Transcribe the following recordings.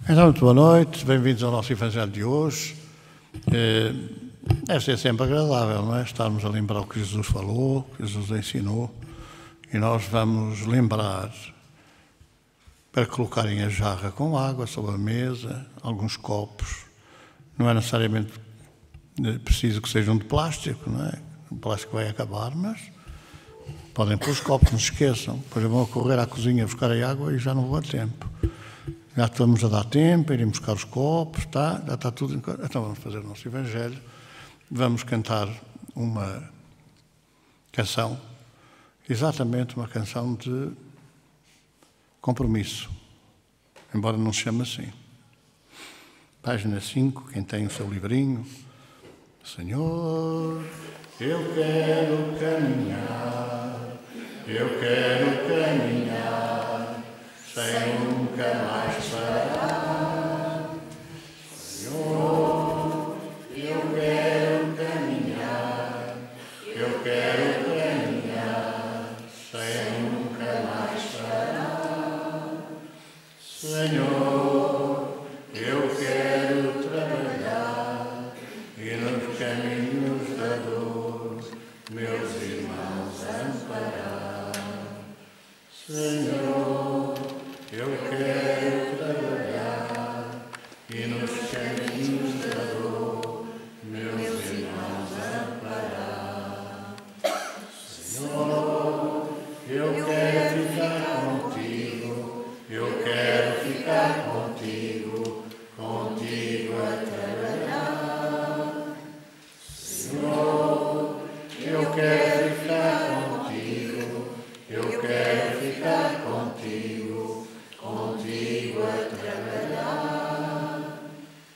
Então, muito boa noite, bem-vindos ao nosso Evangelho de hoje. Deve ser sempre agradável, não é? Estarmos a lembrar o que Jesus falou, o que Jesus ensinou, e nós vamos lembrar para colocarem a jarra com água sobre a mesa, alguns copos. Não é necessariamente preciso que sejam de plástico, não é? O plástico vai acabar, mas podem pôr os copos, não se esqueçam. Depois vão correr à cozinha buscar a água e já não vou a tempo. Já estamos a dar tempo, iremos buscar os copos, tá? Já está tudo. Então vamos fazer o nosso Evangelho. Vamos cantar uma canção, exatamente uma canção de compromisso, embora não se chame assim. Página 5, quem tem o seu livrinho. Senhor, eu quero caminhar, sem nunca mais parar. Senhor, eu quero caminhar, sem nunca mais parar. Senhor, eu quero trabalhar e nos caminhos da dor meus irmãos amparar. Senhor, eu quero trabalhar e nos caminhos da dor meus irmãos amparar. Senhor, eu quero ficar contigo, contigo a trabalhar. Senhor, eu quero ficar contigo, contigo a trabalhar.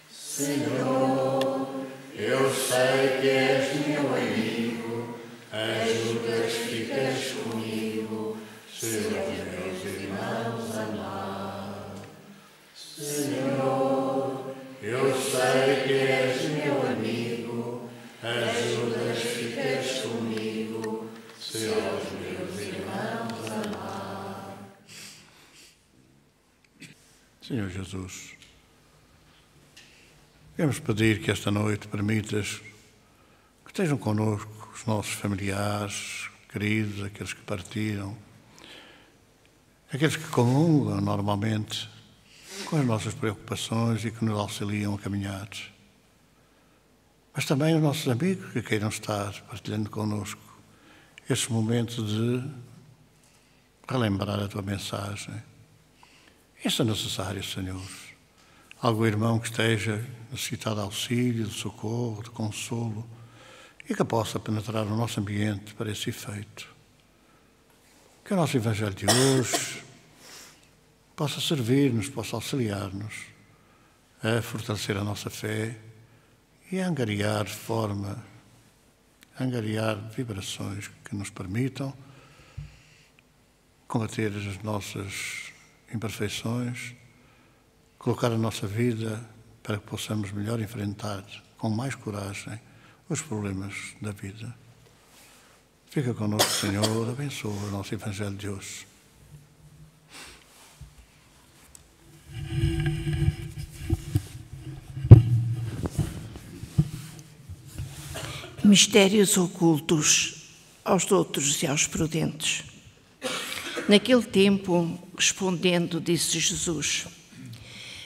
Senhor, eu sei que és meu amigo, ajudas, ficas comigo, se os meus irmãos amar. Senhor, eu sei que és meu amigo, ajudas, ficas comigo, se os meus irmãos amar. Senhor Jesus, queremos pedir que esta noite permitas que estejam connosco os nossos familiares, queridos, aqueles que partiram, aqueles que comungam normalmente com as nossas preocupações e que nos auxiliam a caminhar. Mas também os nossos amigos que queiram estar partilhando connosco estes momentos de relembrar a Tua mensagem. Isso é necessário, Senhor. Algum irmão que esteja necessitado de auxílio, de socorro, de consolo e que possa penetrar no nosso ambiente para esse efeito. Que o nosso Evangelho de hoje possa servir-nos, possa auxiliar-nos a fortalecer a nossa fé e a angariar vibrações que nos permitam combater as nossas imperfeições, colocar a nossa vida para que possamos melhor enfrentar com mais coragem os problemas da vida. Fica connosco, Senhor, abençoa o nosso Evangelho de hoje. Mistérios ocultos aos outros e aos prudentes. Naquele tempo, respondendo, disse Jesus: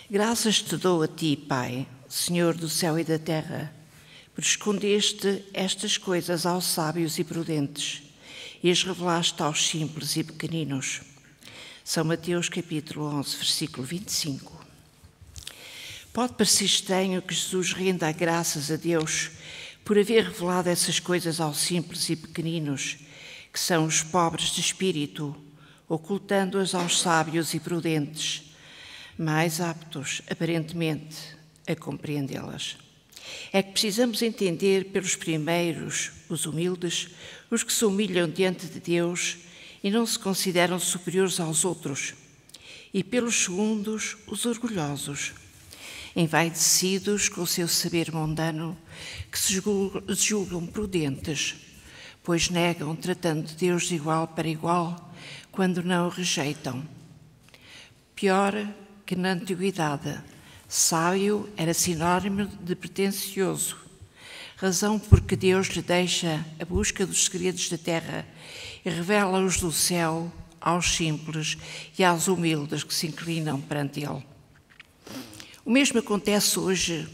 Graças te dou a ti, Pai, Senhor do céu e da terra, por escondeste estas coisas aos sábios e prudentes e as revelaste aos simples e pequeninos. São Mateus capítulo 11, versículo 25. Pode parecer estranho que Jesus renda graças a Deus por haver revelado essas coisas aos simples e pequeninos, que são os pobres de espírito, ocultando-as aos sábios e prudentes, mais aptos, aparentemente, a compreendê-las. É que precisamos entender pelos primeiros, os humildes, os que se humilham diante de Deus e não se consideram superiores aos outros, e pelos segundos, os orgulhosos, envaidecidos com o seu saber mundano, que se julgam prudentes, pois negam, tratando Deus de igual para igual, quando não o rejeitam. Pior que na antiguidade, Sábio era sinónimo de pretensioso, razão porque Deus lhe deixa a busca dos segredos da terra e revela-os do céu aos simples e aos humildes que se inclinam perante Ele. O mesmo acontece hoje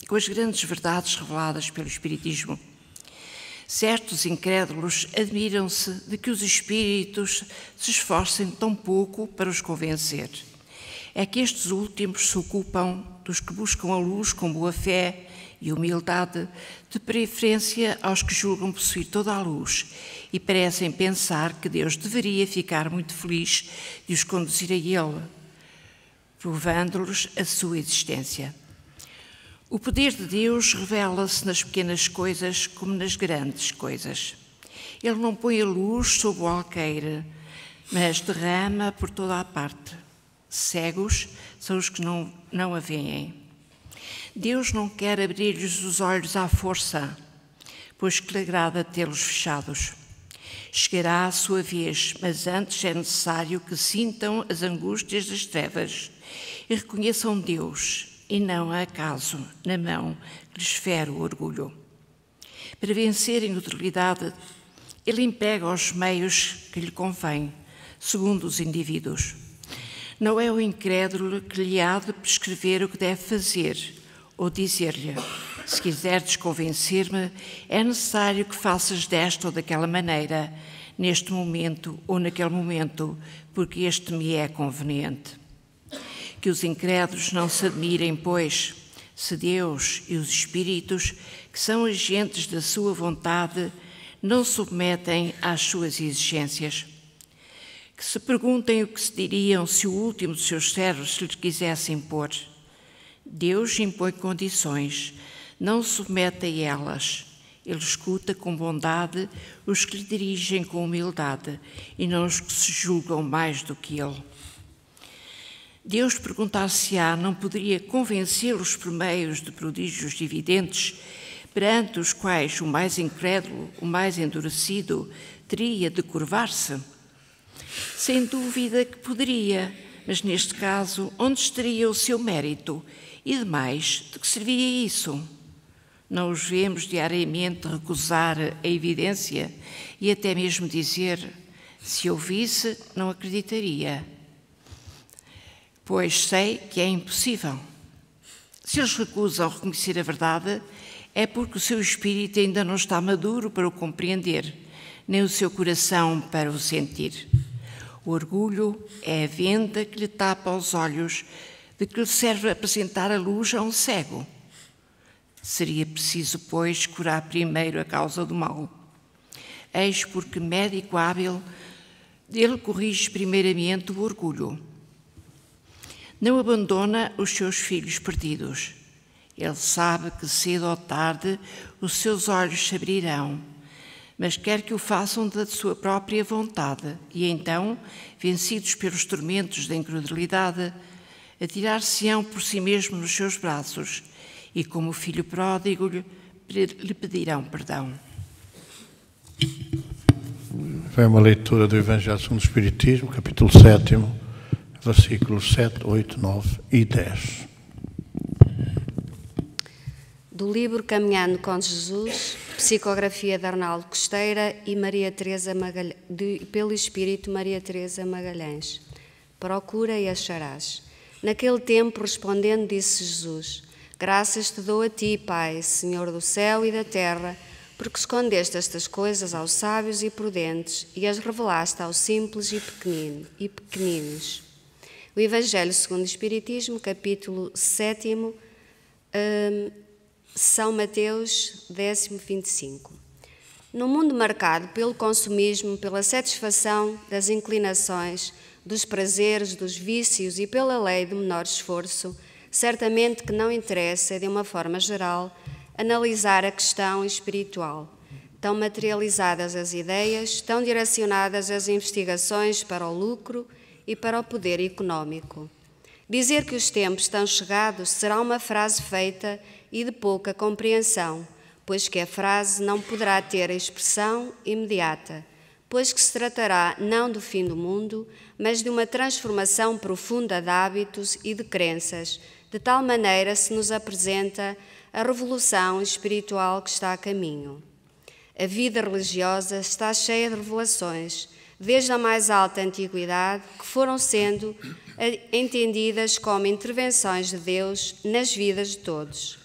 com as grandes verdades reveladas pelo Espiritismo. Certos incrédulos admiram-se de que os espíritos se esforcem tão pouco para os convencer. É que estes últimos se ocupam dos que buscam a luz com boa fé e humildade, de preferência aos que julgam possuir toda a luz e parecem pensar que Deus deveria ficar muito feliz de os conduzir a Ele, provando-lhes a sua existência. O poder de Deus revela-se nas pequenas coisas como nas grandes coisas. Ele não põe a luz sob o alqueire, mas derrama por toda a parte. Cegos são os que não a veem. Deus não quer abrir-lhes os olhos à força, pois que lhe agrada tê-los fechados. Chegará a sua vez, mas antes é necessário que sintam as angústias das trevas e reconheçam Deus, e não a acaso, na mão que lhes fere o orgulho. Para vencer a inutilidade, ele emprega os meios que lhe convém, segundo os indivíduos. Não é o incrédulo que lhe há de prescrever o que deve fazer, ou dizer-lhe: se quiseres convencer-me, é necessário que faças desta ou daquela maneira, neste momento ou naquele momento, porque este me é conveniente. Que os incrédulos não se admirem, pois, se Deus e os espíritos, que são agentes da sua vontade, não submetem às suas exigências. Que se perguntem o que se diriam se o último dos seus servos lhes quisesse impor. Deus impõe condições, não submete a elas. Ele escuta com bondade os que lhe dirigem com humildade e não os que se julgam mais do que ele. Deus, perguntar-se-á, não poderia convencê-los por meios de prodígios evidentes, perante os quais o mais incrédulo, o mais endurecido, teria de curvar-se? Sem dúvida que poderia, mas neste caso, onde estaria o seu mérito? E demais, de que servia isso? Não os vemos diariamente recusar a evidência e até mesmo dizer: se eu visse, não acreditaria, pois sei que é impossível. Se eles recusam reconhecer a verdade, é porque o seu espírito ainda não está maduro para o compreender, nem o seu coração para o sentir. O orgulho é a venda que lhe tapa os olhos, de que lhe serve apresentar a luz a um cego. Seria preciso, pois, curar primeiro a causa do mal. Eis porque médico hábil, ele corrige primeiramente o orgulho. Não abandona os seus filhos perdidos. Ele sabe que cedo ou tarde os seus olhos se abrirão, mas quer que o façam da sua própria vontade e então, vencidos pelos tormentos da incredulidade, atirar-se-ão por si mesmo nos seus braços e, como o filho pródigo, lhe pedirão perdão. Vem uma leitura do Evangelho segundo o Espiritismo, capítulo 7, versículos 7, 8, 9 e 10. Do livro Caminhando com Jesus, psicografia de Arnaldo Costeira e Maria Teresa pelo Espírito Maria Teresa Magalhães. Procura e acharás. Naquele tempo, respondendo, disse Jesus: graças te dou a ti, Pai, Senhor do céu e da terra, porque escondeste estas coisas aos sábios e prudentes e as revelaste aos simples e pequeninos. O Evangelho segundo o Espiritismo, capítulo 7, São Mateus, 10:25. No mundo marcado pelo consumismo, pela satisfação das inclinações, dos prazeres, dos vícios e pela lei do menor esforço, certamente que não interessa, de uma forma geral, analisar a questão espiritual. Tão materializadas as ideias, tão direcionadas as investigações para o lucro e para o poder económico. Dizer que os tempos estão chegados será uma frase feita e de pouca compreensão, pois que a frase não poderá ter a expressão imediata, pois que se tratará não do fim do mundo, mas de uma transformação profunda de hábitos e de crenças, De tal maneira se nos apresenta a revolução espiritual que está a caminho. A vida religiosa está cheia de revelações, desde a mais alta antiguidade, que foram sendo entendidas como intervenções de Deus nas vidas de todos.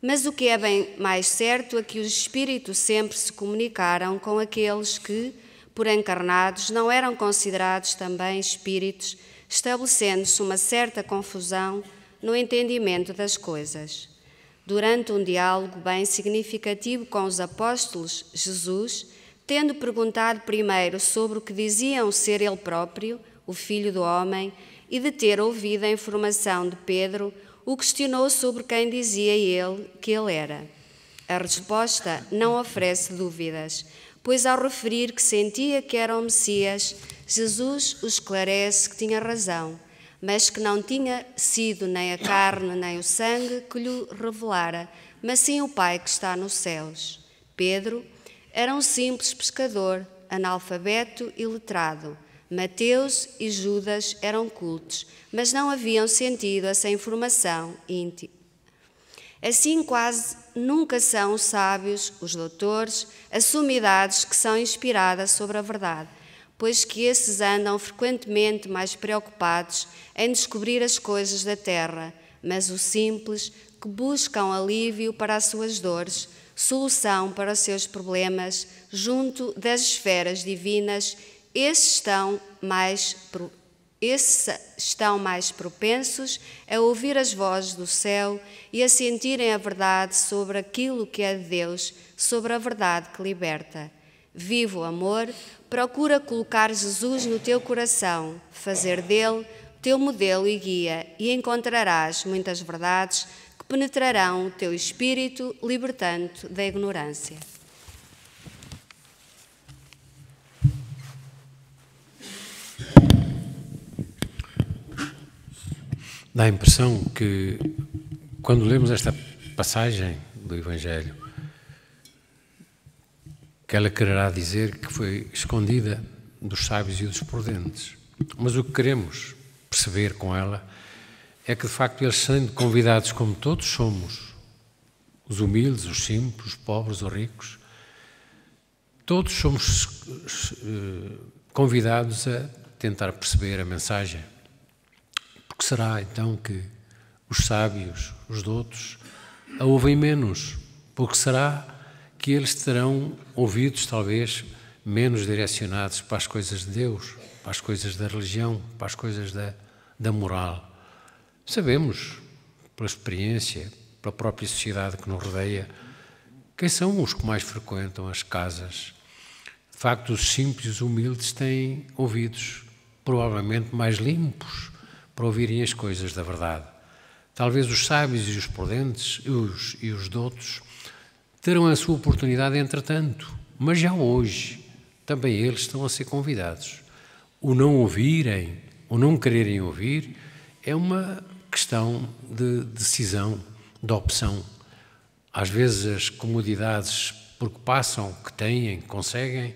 Mas o que é bem mais certo é que os espíritos sempre se comunicaram com aqueles que, por encarnados, não eram considerados também espíritos, estabelecendo-se uma certa confusão no entendimento das coisas. Durante um diálogo bem significativo com os apóstolos, Jesus, tendo perguntado primeiro sobre o que diziam ser ele próprio, o Filho do Homem, e de ter ouvido a informação de Pedro, o questionou sobre quem dizia ele que ele era. A resposta não oferece dúvidas, pois ao referir que sentia que era o Messias, Jesus o esclarece que tinha razão, mas que não tinha sido nem a carne nem o sangue que lhe revelara, mas sim o Pai que está nos céus. Pedro era um simples pescador, analfabeto e letrado. Mateus e Judas eram cultos, mas não haviam sentido essa informação íntima. Assim quase nunca são os sábios, os doutores, as sumidades que são inspiradas sobre a verdade, pois que esses andam frequentemente mais preocupados em descobrir as coisas da terra, mas os simples que buscam alívio para as suas dores, solução para os seus problemas junto das esferas divinas, esses estão mais propensos a ouvir as vozes do céu e a sentirem a verdade sobre aquilo que é de Deus, sobre a verdade que liberta. Viva o amor, procura colocar Jesus no teu coração, fazer dele teu modelo e guia, e encontrarás muitas verdades que penetrarão o teu espírito, libertando-te da ignorância. Dá a impressão que, quando lemos esta passagem do Evangelho, que ela quererá dizer que foi escondida dos sábios e dos prudentes. Mas o que queremos perceber com ela é que, de facto, eles, sendo convidados como todos somos, os humildes, os simples, os pobres, os ricos, todos somos convidados a tentar perceber a mensagem. Porque será então que os sábios, os doutos, a ouvem menos? Porque será que eles terão ouvidos talvez menos direcionados para as coisas de Deus, para as coisas da religião, para as coisas da moral? Sabemos, pela experiência, pela própria sociedade que nos rodeia, quem são os que mais frequentam as casas. De facto, os simples e os humildes têm ouvidos provavelmente mais limpos para ouvirem as coisas da verdade. Talvez os sábios e os prudentes e os doutos terão a sua oportunidade entretanto, mas já hoje também eles estão a ser convidados. O não ouvirem, o não quererem ouvir, é uma questão de decisão, de opção. Às vezes as comodidades, porque passam, que têm, conseguem,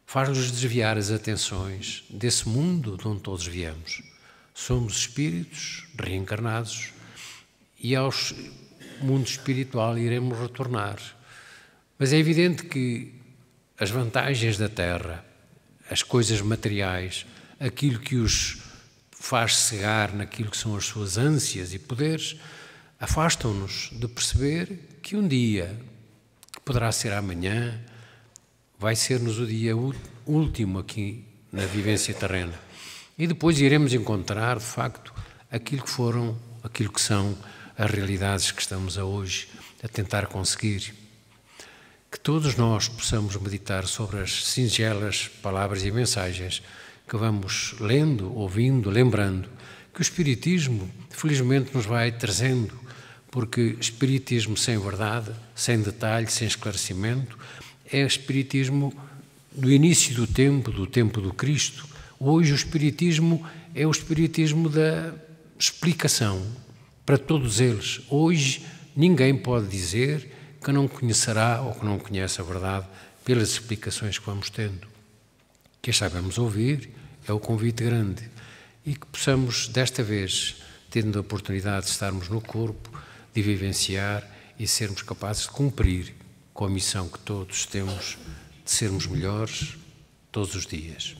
faz-nos desviar as atenções desse mundo de onde todos viemos. Somos espíritos reencarnados e ao mundo espiritual iremos retornar. Mas é evidente que as vantagens da Terra, as coisas materiais, aquilo que os faz cegar naquilo que são as suas ânsias e poderes, afastam-nos de perceber que um dia, que poderá ser amanhã, vai ser-nos o dia último aqui na vivência terrena. E depois iremos encontrar, de facto, aquilo que são as realidades que estamos hoje a tentar conseguir. Que todos nós possamos meditar sobre as singelas palavras e mensagens que vamos lendo, ouvindo, lembrando, que o Espiritismo, felizmente, nos vai trazendo, porque Espiritismo sem verdade, sem detalhe, sem esclarecimento, é o Espiritismo do início do tempo do Cristo. Hoje o Espiritismo é o Espiritismo da explicação para todos eles. Hoje ninguém pode dizer que não conhecerá ou que não conhece a verdade pelas explicações que vamos tendo. Que as saibamos ouvir é o convite grande e que possamos desta vez tendo a oportunidade de estarmos no corpo, de vivenciar e sermos capazes de cumprir com a missão que todos temos de sermos melhores todos os dias.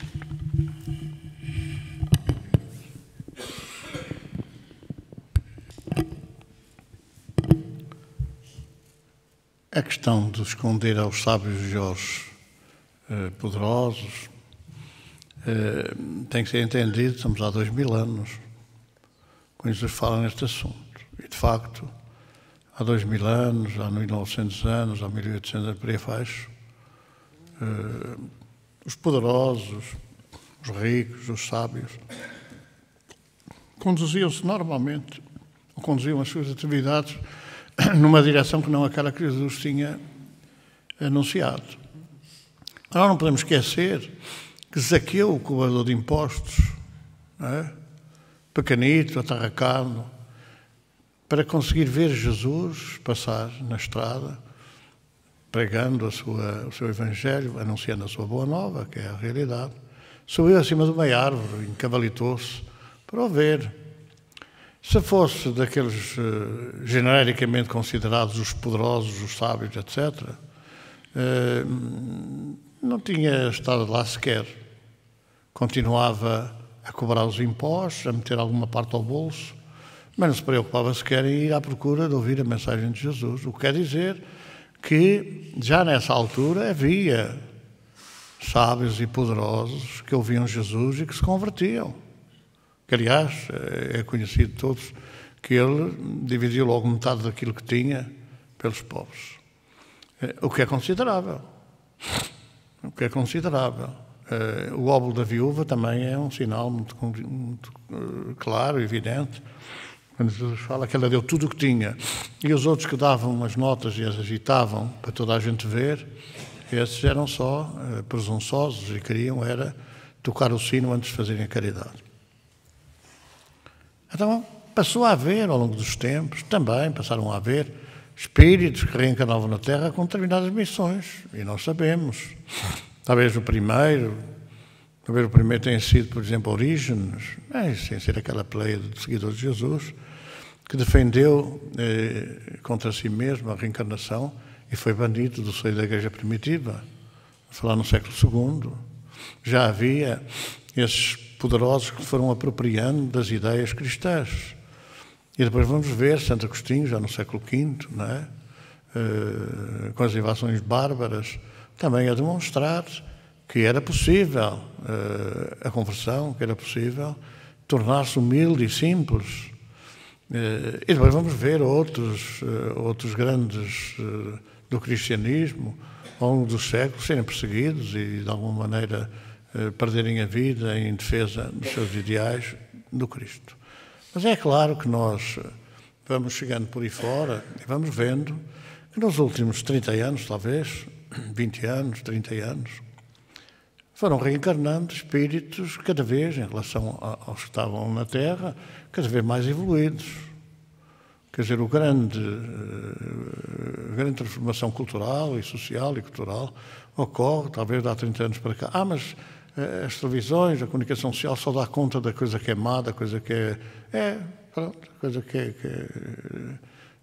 A questão de esconder aos sábios e aos poderosos tem que ser entendido. Estamos há 2000 anos quando Jesus fala neste assunto. E, de facto, há 2000 anos, há 1900 anos, há 1800 anos, por aí abaixo, os poderosos, os ricos, os sábios, conduziam-se normalmente, ou conduziam as suas atividades numa direção que não aquela que Jesus tinha anunciado. Nós não podemos esquecer que Zaqueu, o cobrador de impostos, pequenito, atarracado, para conseguir ver Jesus passar na estrada, pregando o seu Evangelho, anunciando a sua boa nova, que é a realidade, subiu acima de uma árvore, encavalitou-se para o ver. Se fosse daqueles genericamente considerados os poderosos, os sábios, etc., não tinha estado lá sequer. Continuava a cobrar os impostos, a meter alguma parte ao bolso, mas não se preocupava sequer em ir à procura de ouvir a mensagem de Jesus. O que quer dizer que já nessa altura havia sábios e poderosos que ouviam Jesus e que se convertiam. Que, aliás, é conhecido de todos que ele dividiu logo metade daquilo que tinha pelos pobres. O que é considerável. O que é considerável. O óbolo da viúva também é um sinal muito claro, evidente. Quando Jesus fala que ela deu tudo o que tinha, e os outros que davam as notas e as agitavam para toda a gente ver, esses eram só presunçosos e queriam era tocar o sino antes de fazerem a caridade. Então, passou a haver, ao longo dos tempos, também passaram a haver espíritos que reencarnavam na Terra com determinadas missões, e nós sabemos. Talvez o primeiro tenha sido, por exemplo, Orígenes, sem ser aquela pleia de seguidores de Jesus, que defendeu contra si mesmo a reencarnação e foi banido do seio da Igreja Primitiva, falar no século II. Já havia esses poderosos que foram apropriando das ideias cristãs. E depois vamos ver Santo Agostinho, já no século V, não é? Com as invasões bárbaras, também a demonstrar que era possível a conversão, que era possível tornar-se humilde e simples. E depois vamos ver outros grandes do cristianismo, ao longo dos séculos, serem perseguidos e, de alguma maneira, perderem a vida em defesa dos seus ideais do Cristo. Mas é claro que nós vamos chegando por aí fora e vamos vendo que nos últimos 30 anos, talvez, 20 anos, 30 anos, foram reencarnando espíritos cada vez, em relação aos que estavam na Terra, cada vez mais evoluídos. Quer dizer, a grande transformação cultural e social e cultural ocorre, talvez, de há 30 anos para cá. Mas as televisões, a comunicação social só dá conta da coisa que é má, da coisa que coisa que é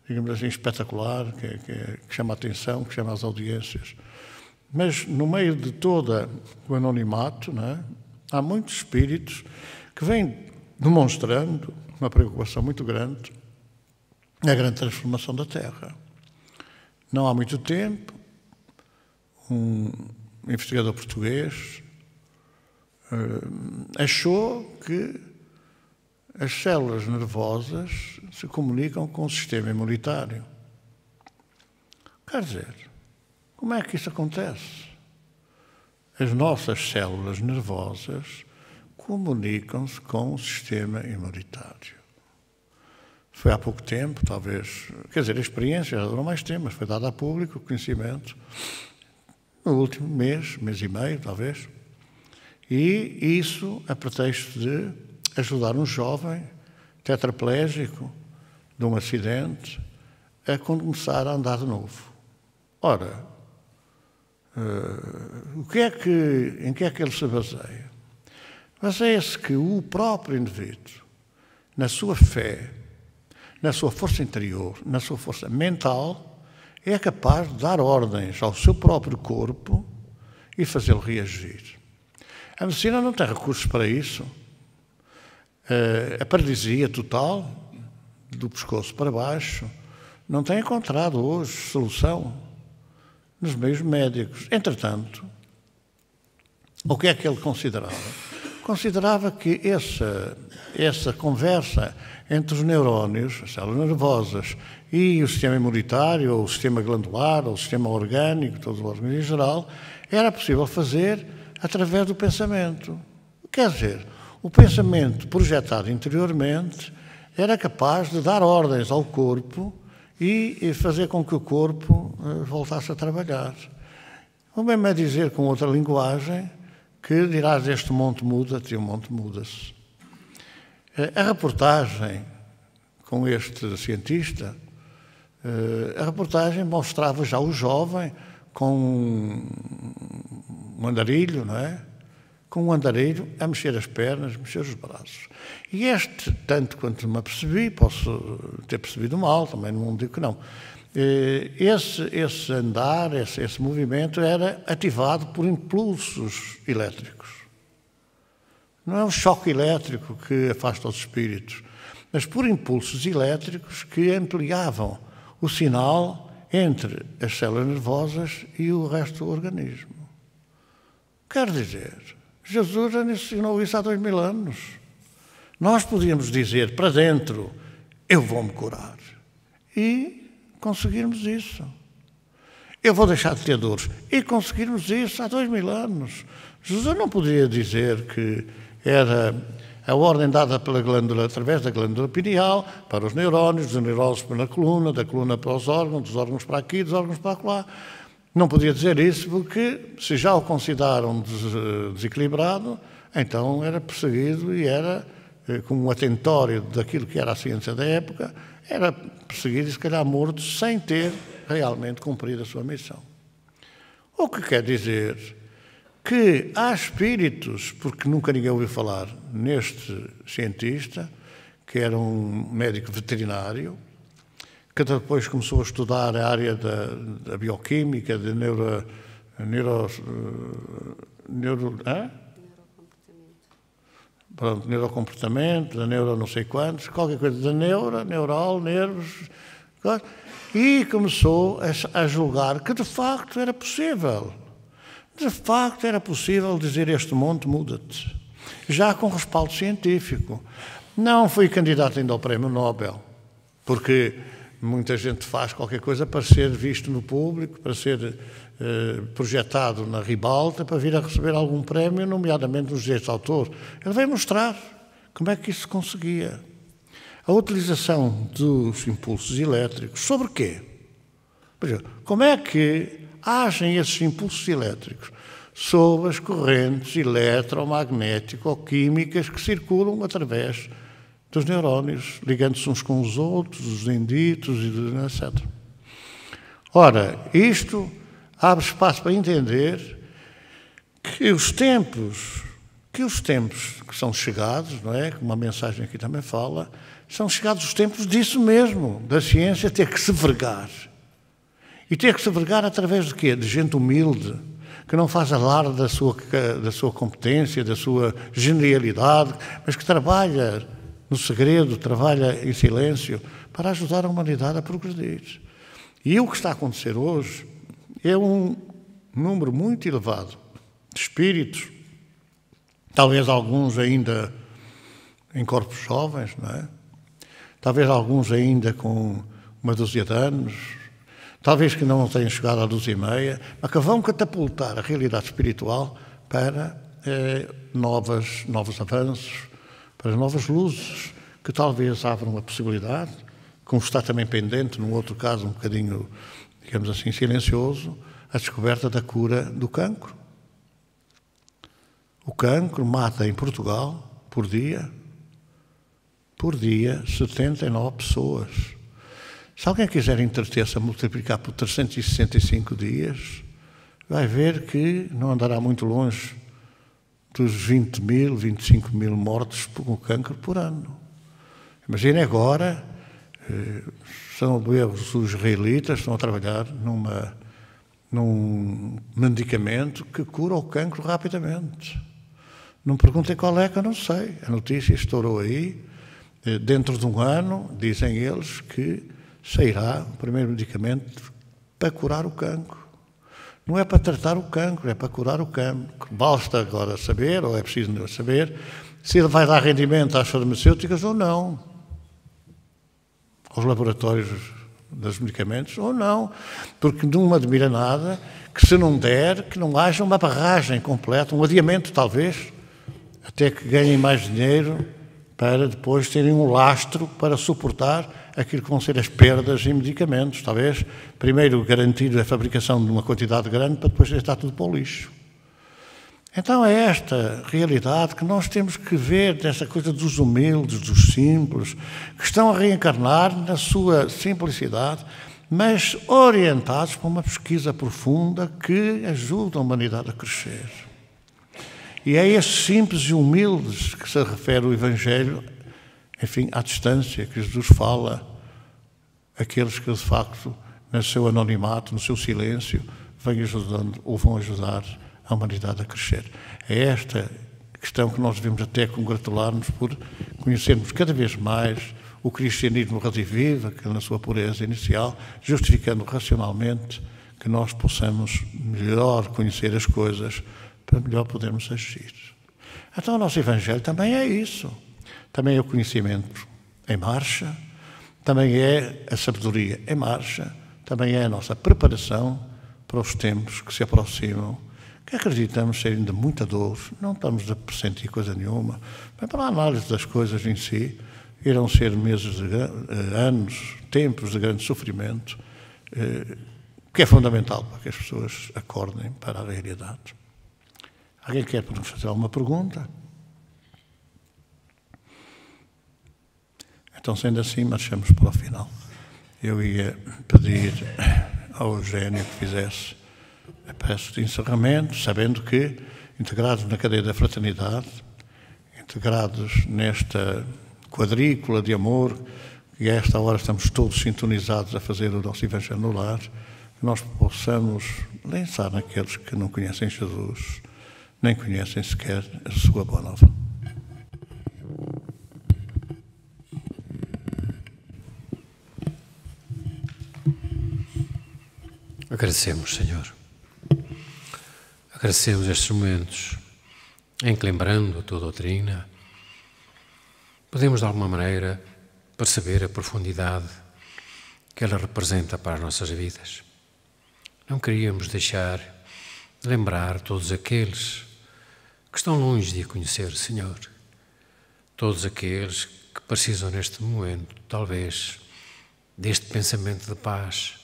digamos assim, espetacular, que chama a atenção, que chama as audiências. Mas, no meio de todo o anonimato, não é? Há muitos espíritos que vêm demonstrando uma preocupação muito grande na grande transformação da Terra. Não há muito tempo, um investigador português achou que as células nervosas se comunicam com o sistema imunitário. Quer dizer, como é que isso acontece? As nossas células nervosas comunicam-se com o sistema imunitário. Foi há pouco tempo, talvez, quer dizer, a experiência já durou mais tempo, mas foi dada a público o conhecimento no último mês e meio, talvez. E isso a pretexto de ajudar um jovem tetraplégico de um acidente a começar a andar de novo. Ora, em que é que ele se baseia? Baseia-se que o próprio indivíduo, na sua fé, na sua força interior, na sua força mental, é capaz de dar ordens ao seu próprio corpo e fazê-lo reagir. A medicina não tem recursos para isso. A paralisia total, do pescoço para baixo, não tem encontrado hoje solução nos meios médicos. Entretanto, o que é que ele considerava? Considerava que essa conversa entre os neurónios, as células nervosas, e o sistema imunitário, ou o sistema glandular, ou o sistema orgânico, todo o organismo em geral, era possível fazer através do pensamento. Quer dizer, o pensamento projetado interiormente era capaz de dar ordens ao corpo e fazer com que o corpo voltasse a trabalhar. O mesmo é dizer, com outra linguagem, que dirás este monte muda-te e o monte muda-se. A reportagem com este cientista, a reportagem mostrava já o jovem com um andarilho, não é? Com um andarilho a mexer as pernas, mexer os braços. E este, tanto quanto me apercebi, posso ter percebido mal, também não digo que não, esse andar, esse movimento era ativado por impulsos elétricos. Não é um choque elétrico que afasta os espíritos, mas por impulsos elétricos que ampliavam o sinal entre as células nervosas e o resto do organismo. Quer dizer, Jesus já ensinou isso há 2000 anos. Nós podíamos dizer para dentro, eu vou-me curar. E conseguirmos isso. Eu vou deixar de ter dores. E conseguirmos isso há 2000 anos. Jesus não podia dizer que era a ordem dada pela glândula, através da glândula pineal, para os neurónios, dos neurónios para a coluna, da coluna para os órgãos, dos órgãos para aqui, dos órgãos para lá. Não podia dizer isso porque, se já o consideraram desequilibrado, então era perseguido e era, como um atentório daquilo que era a ciência da época, era perseguido e, se calhar, morto, sem ter realmente cumprido a sua missão. O que quer dizer que há espíritos, porque nunca ninguém ouviu falar neste cientista, que era um médico veterinário, que depois começou a estudar a área da bioquímica, de neurocomportamento, da neuro não sei quantos, qualquer coisa da neural, nervos, e começou a julgar que de facto era possível. De facto era possível dizer este monte muda-te, já com respaldo científico. Não fui candidato ainda ao Prémio Nobel, porque muita gente faz qualquer coisa para ser visto no público, para ser projetado na ribalta, para vir a receber algum prémio, nomeadamente nos direitos de autor. Ele veio mostrar como é que isso se conseguia. A utilização dos impulsos elétricos. Sobre quê? Como é que agem esses impulsos elétricos? Sobre as correntes eletromagnético-químicas que circulam através dos neurónios, ligando-se uns com os outros, os dendritos, etc. Ora, isto abre espaço para entender que os tempos que são chegados, não é? Como a mensagem aqui também fala, são chegados os tempos disso mesmo, da ciência ter que se vergar. E ter que se vergar através de quê? De gente humilde, que não faz alarde da sua competência, da sua genialidade, mas que trabalha no segredo, trabalha em silêncio para ajudar a humanidade a progredir. E o que está a acontecer hoje é um número muito elevado de espíritos, talvez alguns ainda em corpos jovens, não é? Talvez alguns ainda com uma dúzia de anos, talvez que não tenham chegado à 12,5, mas que vão catapultar a realidade espiritual para novos avanços, para novas luzes, que talvez abram a possibilidade, como está também pendente, num outro caso um bocadinho, digamos assim, silencioso, a descoberta da cura do cancro. O cancro mata em Portugal, por dia, 79 pessoas. Se alguém quiser entreter-se a multiplicar por 365 dias, vai ver que não andará muito longe dos 20 mil, 25 mil mortos por cancro por ano. Imaginem agora, são erros os israelitas, estão a trabalhar num medicamento que cura o cancro rapidamente. Não me perguntem qual é, que eu não sei. A notícia estourou aí. Dentro de um ano, dizem eles, que sairá o primeiro medicamento para curar o cancro. Não é para tratar o cancro, é para curar o cancro. Basta agora saber, ou é preciso saber, se ele vai dar rendimento às farmacêuticas ou não. Aos laboratórios dos medicamentos ou não. Porque não me admira nada que, se não der, que não haja uma barragem completa, um adiamento talvez, até que ganhem mais dinheiro para depois terem um lastro para suportar aquilo que vão ser as perdas em medicamentos. Talvez primeiro garantir a fabricação de uma quantidade grande para depois estar tudo para o lixo. Então é esta realidade que nós temos que ver, dessa coisa dos humildes, dos simples, que estão a reencarnar na sua simplicidade, mas orientados para uma pesquisa profunda que ajuda a humanidade a crescer. E é a esses simples e humildes que se refere o Evangelho, enfim, à distância, que Jesus fala, aqueles que, de facto, no seu anonimato, no seu silêncio, vão ajudando ou vão ajudar a humanidade a crescer. É esta questão que nós devemos até congratular-nos por conhecermos cada vez mais o cristianismo rediviva, que na sua pureza inicial, justificando racionalmente que nós possamos melhor conhecer as coisas para melhor podermos agir. Então o nosso Evangelho também é isso. Também é o conhecimento em marcha, também é a sabedoria em marcha, também é a nossa preparação para os tempos que se aproximam, que acreditamos serem de muita dor, não estamos a pressentir coisa nenhuma, mas para a análise das coisas em si, irão ser meses, anos, tempos de grande sofrimento, que é fundamental para que as pessoas acordem para a realidade. Alguém quer nos fazer alguma pergunta? Então, sendo assim, marchamos para o final. Eu ia pedir ao Eugênio que fizesse a prece de encerramento, sabendo que, integrados na cadeia da fraternidade, integrados nesta quadrícula de amor, e a esta hora estamos todos sintonizados a fazer o nosso Evangelho no lar, que nós possamos lançar naqueles que não conhecem Jesus, nem conhecem sequer a sua boa nova. Agradecemos, Senhor. Agradecemos estes momentos em que, lembrando a tua doutrina, podemos de alguma maneira perceber a profundidade que ela representa para as nossas vidas. Não queríamos deixar de lembrar todos aqueles que estão longe de a conhecer, Senhor. Todos aqueles que precisam neste momento, talvez, deste pensamento de paz,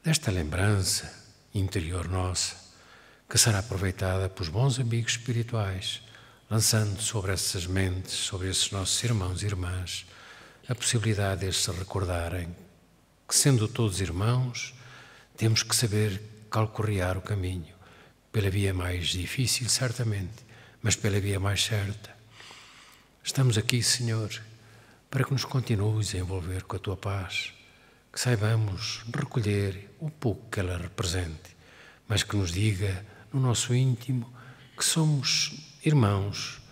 desta lembrança interior nossa, que será aproveitada pelos bons amigos espirituais, lançando sobre essas mentes, sobre esses nossos irmãos e irmãs, a possibilidade de eles se recordarem que, sendo todos irmãos, temos que saber calcorrear o caminho, pela via mais difícil, certamente, mas pela via mais certa. Estamos aqui, Senhor, para que nos continues a envolver com a tua paz, que saibamos recolher o pouco que ela represente, mas que nos diga no nosso íntimo que somos irmãos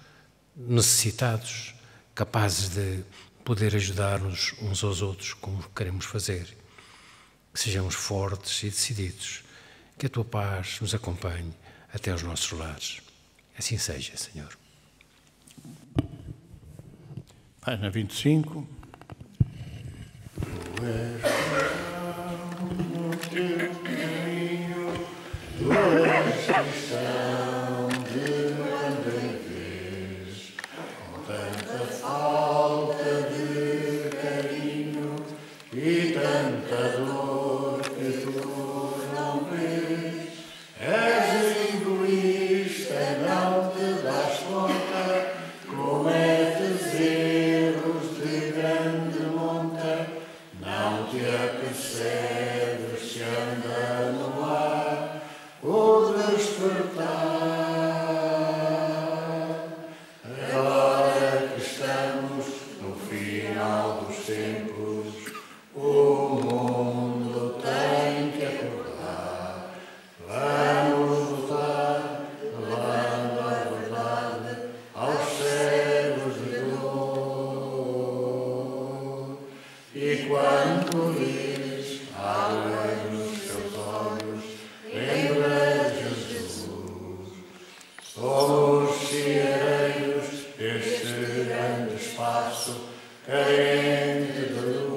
necessitados, capazes de poder ajudar-nos uns aos outros como queremos fazer. Que sejamos fortes e decididos, que a tua paz nos acompanhe até aos nossos lares. Assim seja, Senhor. Página 25. Tu és no teu caminho, tu és cristão de quando em vez, com tanta falta de carinho e tanta dor que tu não vês. És egoísta, não te das conta, como é erros de grande monta, não te apercebes se anda no ar o despertar. somos ceareiros deste grande espaço carente de luz.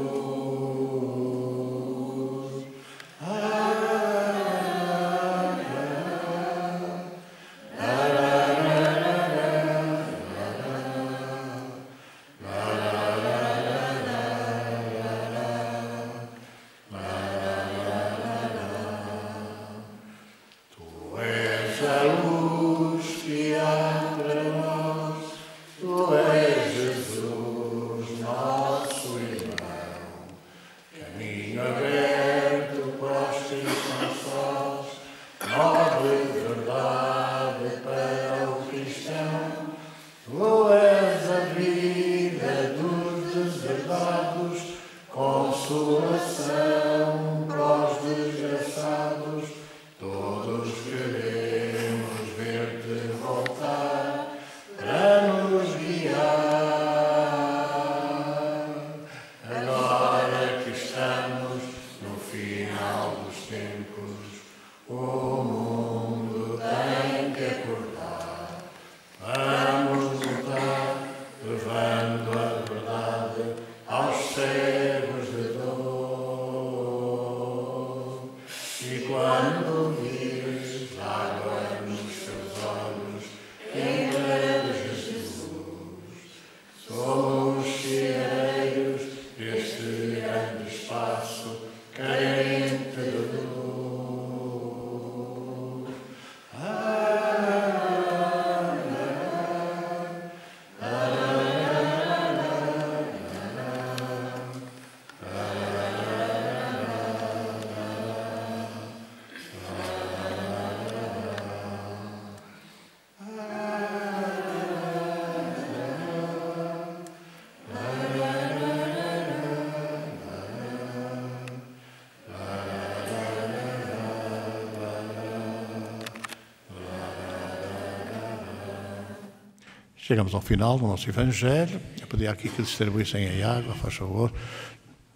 Chegamos ao final do nosso Evangelho. Eu pedi aqui que distribuíssem a água, faz favor.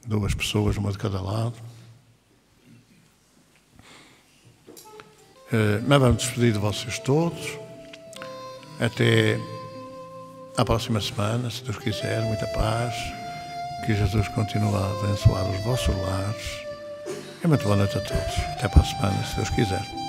2 pessoas, uma de cada lado. Mas vamos despedir de vocês todos. Até à próxima semana, se Deus quiser. Muita paz. Que Jesus continue a abençoar os vossos lares. E muito boa noite a todos. Até para a semana, se Deus quiser.